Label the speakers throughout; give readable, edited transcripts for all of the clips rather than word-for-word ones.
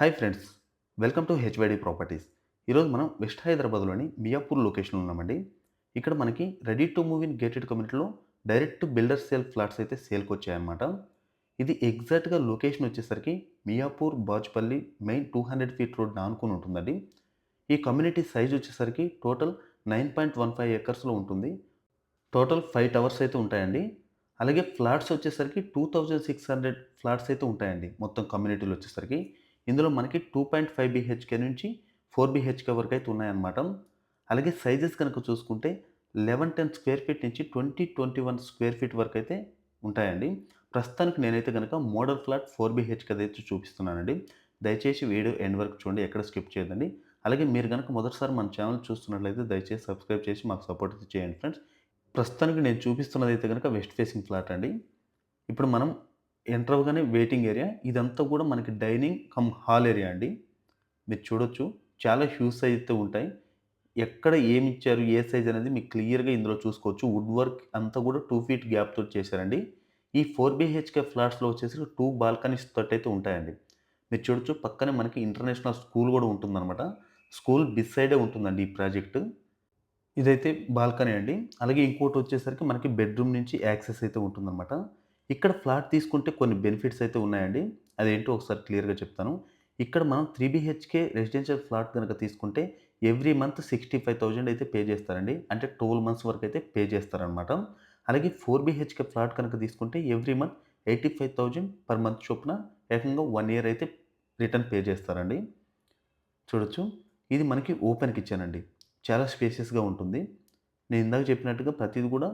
Speaker 1: Hi friends, welcome to HYD properties. ఈరోజు మనం వెస్ట్ హైదరాబాద్లోని మియాపూర్ లొకేషన్లో ఉన్నామండి. ఇక్కడ మనకి ready to move in gated కమ్యూనిటీలో డైరెక్ట్ బిల్డర్ సేల్ ఫ్లాట్స్ అయితే సేల్కి వచ్చాయన్నమాట. ఇది ఎగ్జాక్ట్గా లొకేషన్ వచ్చేసరికి Miyapur Bajpalli main 200 feet road ఆనుకుని ఉంటుందండి. ఈ కమ్యూనిటీ సైజ్ వచ్చేసరికి టోటల్ 9.15 ఎకర్స్లో ఉంటుంది. టోటల్ 5 టవర్స్ అయితే ఉంటాయండి. అలాగే ఫ్లాట్స్ వచ్చేసరికి 2600 ఫ్లాట్స్ అయితే ఉంటాయండి మొత్తం కమ్యూనిటీలో వచ్చేసరికి. ఇందులో మనకి 2.5 బీహెచ్‌కే నుంచి 4 బీహెచ్‌కే వరకు అయితే ఉన్నాయన్నమాట. అలాగే సైజెస్ కనుక చూసుకుంటే 1110 స్క్వేర్ ఫీట్ నుంచి 2021 స్క్వేర్ ఫీట్ వరకు అయితే ఉంటాయండి. ప్రస్తుతానికి నేనైతే గనక మోడల్ ఫ్లాట్ 4 బీహెచ్‌కేది అయితే చూపిస్తున్నానండి. దయచేసి వీడియో ఎండ్ వరకు చూడండి, ఎక్కడ స్కిప్ చేయొద్దండి. అలాగే మీరు గనక మొదటిసారి మన ఛానల్ చూస్తున్నట్లయితే దయచేసి సబ్స్క్రైబ్ చేసి మాకు సపోర్ట్ అయితే చేయండి ఫ్రెండ్స్. ప్రస్తుతానికి నేను చూపిస్తున్నదైతే గనక వెస్ట్ ఫేసింగ్ ఫ్లాట్ అండి. ఇప్పుడు మనం ఎంటర్ అవ్వగానే వెయిటింగ్ ఏరియా. ఇదంతా కూడా మనకి డైనింగ్ కమ్ హాల్ ఏరియా అండి. మీరు చూడొచ్చు, చాలా హ్యూజ్ సైజ్ అయితే ఉంటాయి. ఎక్కడ ఏమిచ్చారు, ఏ సైజ్ అనేది మీకు క్లియర్‌గా ఇందులో చూసుకోవచ్చు. వుడ్ వర్క్ అంతా కూడా 2 ఫీట్ గ్యాప్‌తో చేశారండి. ఈ 4 బీహెచ్‌కే ఫ్లాట్స్‌లో వచ్చేసి 2 బాల్కనీస్ తోటైతే ఉంటాయండి. మీరు చూడొచ్చు, పక్కనే మనకి ఇంటర్నేషనల్ స్కూల్ కూడా ఉంటుందన్నమాట. స్కూల్ బిసైడే ఉంటుందండి ఈ ప్రాజెక్టు. ఇదైతే బాల్కనీ అండి. అలాగే ఇంకోటొచ్చేసరికి మనకి బెడ్‌రూమ్ నుంచి యాక్సెస్ అయితే ఉంటుందనమాట. ఇక్కడ ఫ్లాట్ తీసుకుంటే కొన్ని బెనిఫిట్స్ అయితే ఉన్నాయండి. అదేంటో ఒకసారి క్లియర్‌గా చెప్తాను. ఇక్కడ మనం 3 బీహెచ్‌కే రెసిడెన్షియల్ ఫ్లాట్ గనక తీసుకుంటే ఎవ్రీ మంత్ 65,000 అయితే పే చేస్తారండి. అంటే 12 మంత్స్ వరకు అయితే పే చేస్తారనమాట. అలాగే 4 బీహెచ్‌కే ఫ్లాట్ కనుక తీసుకుంటే ఎవ్రీ మంత్ 85,000 పర్ మంత్ చొప్పున ఏకంగా 1 ఇయర్ అయితే రిటర్న్ పే చేస్తారండి. చూడొచ్చు, ఇది మనకి ఓపెన్‌కి ఇచ్చానండి. చాలా స్పేషియస్‌గా ఉంటుంది. నేను ఇందాక చెప్పినట్టుగా ప్రతీది కూడా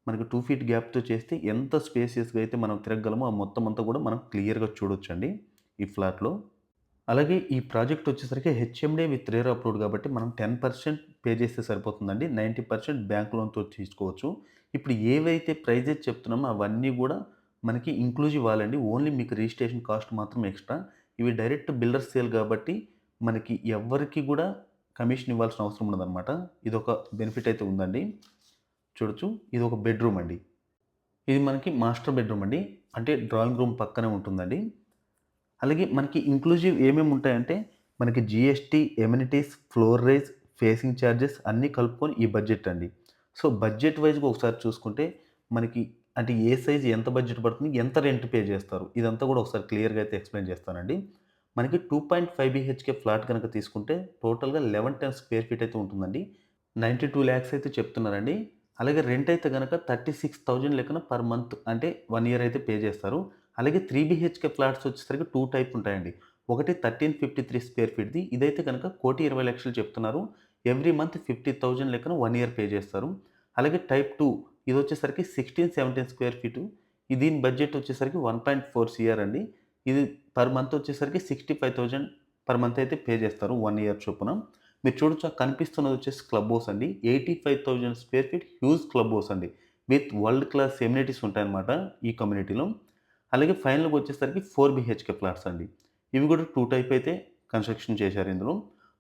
Speaker 1: మనకి 2 ఫీట్ గ్యాప్‌తో చేస్తే ఎంత స్పేషియస్‌గా అయితే మనం తిరగగలమో ఆ మొత్తం అంతా కూడా మనం క్లియర్‌గా చూడొచ్చండి ఈ ఫ్లాట్‌లో. అలాగే ఈ ప్రాజెక్ట్ వచ్చేసరికి హెచ్ఎండే విత్ రేరా అప్రూవ్డ్ కాబట్టి మనం 10% పే చేస్తే సరిపోతుందండి. 90% బ్యాంక్ లోన్‌తో తీసుకోవచ్చు. ఇప్పుడు ఏవైతే ప్రైజెస్ చెప్తున్నామో అవన్నీ కూడా మనకి ఇంక్లూజివ్ వాళ్ళండి. ఓన్లీ మీకు రిజిస్ట్రేషన్ కాస్ట్ మాత్రం ఎక్స్‌ట్రా. ఇవి డైరెక్ట్ బిల్డర్ సేల్ కాబట్టి మనకి ఎవ్వరికీ కూడా కమిషన్ ఇవ్వాల్సిన అవసరం ఉండదనమాట. ఇదొక బెనిఫిట్ అయితే ఉందండి. చూడొచ్చు, ఇదొక బెడ్‌రూమ్ అండి. ఇది మనకి మాస్టర్ బెడ్‌రూమ్ అండి. అంటే డ్రాయింగ్ రూమ్ పక్కనే ఉంటుందండి. అలాగే మనకి ఇంక్లూజివ్ ఏమేమి ఉంటాయంటే, మనకి GST, amenities, floor rise, facing charges అన్నీ కలుపుకొని ఈ బడ్జెట్ అండి. సో, బడ్జెట్ వైస్‌గా ఒకసారి చూసుకుంటే మనకి అంటే ఏ సైజ్ ఎంత బడ్జెట్ పడుతుంది, ఎంత రెంట్ పే చేస్తారు, ఇదంతా కూడా ఒకసారి క్లియర్‌గా అయితే ఎక్స్‌ప్లెయిన్ చేస్తానండి. మనకి 2.5 బీహెచ్‌కే ఫ్లాట్ గనక తీసుకుంటే టోటల్‌గా 1110 స్క్వేర్ ఫీట్ అయితే ఉంటుందండి. 92 లాక్స్ అయితే చెప్తున్నారండి. అలాగే రెంట్ అయితే గనక 36,000 లెక్కన పర్ మంత్ అంటే 1 ఇయర్ అయితే పే చేస్తారు. అలాగే 3 బీహెచ్‌కే ఫ్లాట్స్ వచ్చేసరికి 2 టైప్ ఉంటాయండి. ఒకటి 1353 స్క్వేర్ ఫీట్‌ది. ఇదైతే కనుక 1,20,00,000 చెప్తున్నారు. ఎవ్రీ మంత్ 50,000 లెక్కన 1 ఇయర్ పే చేస్తారు. అలాగే టైప్ 2 ఇదొచ్చేసరికి 16, 17 స్క్వేర్ ఫీటు. దీని బడ్జెట్ వచ్చేసరికి 1.4 సీఆర్ అండి. ఇది పర్ మంత్ వచ్చేసరికి 65,000 పర్ మంత్ అయితే పే చేస్తారు 1 ఇయర్ చొప్పున. మీరు చూడొచ్చు, ఆ కనిపిస్తున్నది వచ్చేసి క్లబ్ హౌస్ అండి. 85,000 square feet huge club house అండి. విత్ వరల్డ్ క్లాస్ ఎమ్యూనిటీస్ ఉంటాయన్నమాట ఈ కమ్యూనిటీలో. అలాగే ఫైనల్‌గా వచ్చేసరికి 4 బీహెచ్‌కే ఫ్లాట్స్ అండి. ఇవి కూడా 2 టైప్ అయితే కన్‌స్ట్రక్షన్ చేశారు ఇందులో.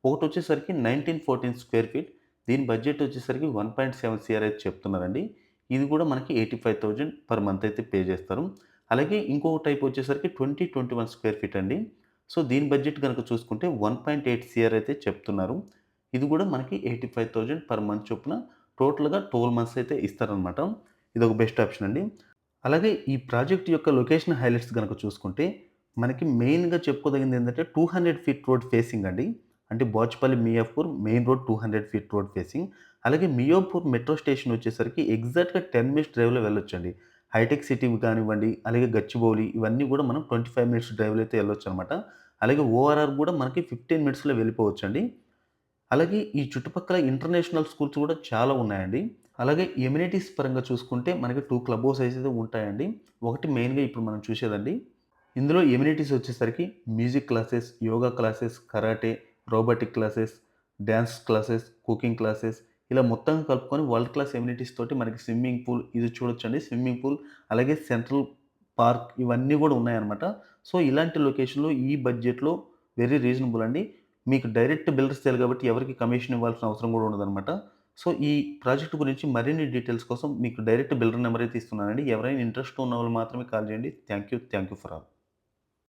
Speaker 1: ఒకటొచ్చేసరికి 1914 స్క్వేర్ ఫీట్. దీని బడ్జెట్ వచ్చేసరికి 1.7 సీఆర్ అయితే చెప్తున్నారండి. ఇది కూడా మనకి 85,000 పర్ మంత్ అయితే పే చేస్తారు. అలాగే ఇంకొక టైప్ వచ్చేసరికి 21 స్క్వేర్ ఫీట్ అండి. సో, దీని బడ్జెట్ గనుక చూసుకుంటే 1.8 సీఆర్ అయితే చెప్తున్నారు. ఇది కూడా మనకి 85,000 పర్ మంత్ చొప్పున టోటల్‌గా 12 మంత్స్ అయితే ఇస్తారనమాట. ఇదొక బెస్ట్ ఆప్షన్ అండి. అలాగే ఈ ప్రాజెక్ట్ యొక్క లొకేషన్ హైలైట్స్ గనక చూసుకుంటే, మనకి మెయిన్‌గా చెప్పుకోదగింది ఏందంటే 200 ఫీట్ రోడ్ ఫేసింగ్ అండి. అంటే Bachupally, Miyapur main road 200 feet road facing. అలాగే మియాపూర్ మెట్రో స్టేషన్ వచ్చేసరికి ఎగ్జాక్ట్‌గా 10 మినిట్స్ డ్రైవ్‌లో వెళ్ళొచ్చండి. హైటెక్ సిటీ కానివ్వండి, అలాగే గచ్చిబౌలి ఇవన్నీ కూడా మనం 25 మినిట్స్ డ్రైవ్‌లో అయితే వెళ్ళొచ్చనమాట. అలాగే ఓఆర్ఆర్ కూడా మనకి 15 మినిట్స్‌లో వెళ్ళిపోవచ్చండి. అలాగే ఈ చుట్టుపక్కల ఇంటర్నేషనల్ స్కూల్స్ కూడా చాలా ఉన్నాయండి. అలాగే ఎమ్యూనిటీస్ పరంగా చూసుకుంటే మనకి 2 క్లబ్ హౌసెస్ అయితే ఉంటాయండి. ఒకటి మెయిన్‌గా ఇప్పుడు మనం చూసేదండి. ఇందులో ఎమ్యూనిటీస్ వచ్చేసరికి music classes, yoga classes, karate, robotic classes, dance classes, cooking classes ఇలా మొత్తం కలుపుకొని వరల్డ్ క్లాస్ ఎమ్యూనిటీస్ తోటి మనకి స్విమ్మింగ్ పూల్ ఇది చూడొచ్చండి. స్విమ్మింగ్ పూల్ అలాగే సెంట్రల్ పార్క్ ఇవన్నీ కూడా ఉన్నాయన్నమాట. సో, ఇలాంటి లొకేషన్‌లో ఈ బడ్జెట్‌లో వెరీ రీజనబుల్ అండి. మీకు డైరెక్ట్ బిల్డర్స్ సేల్ కాబట్టి ఎవరికీ కమిషన్ ఇవ్వాల్సిన అవసరం కూడా ఉండదనమాట. సో, ఈ ప్రాజెక్ట్ గురించి మరిన్ని డీటెయిల్స్ కోసం మీకు డైరెక్ట్ బిల్డర్ నంబర్ అయితే ఇస్తున్నానండి. ఎవరైనా ఇంట్రెస్ట్ ఉన్నవాళ్ళు మాత్రమే కాల్ చేయండి. Thank you for all.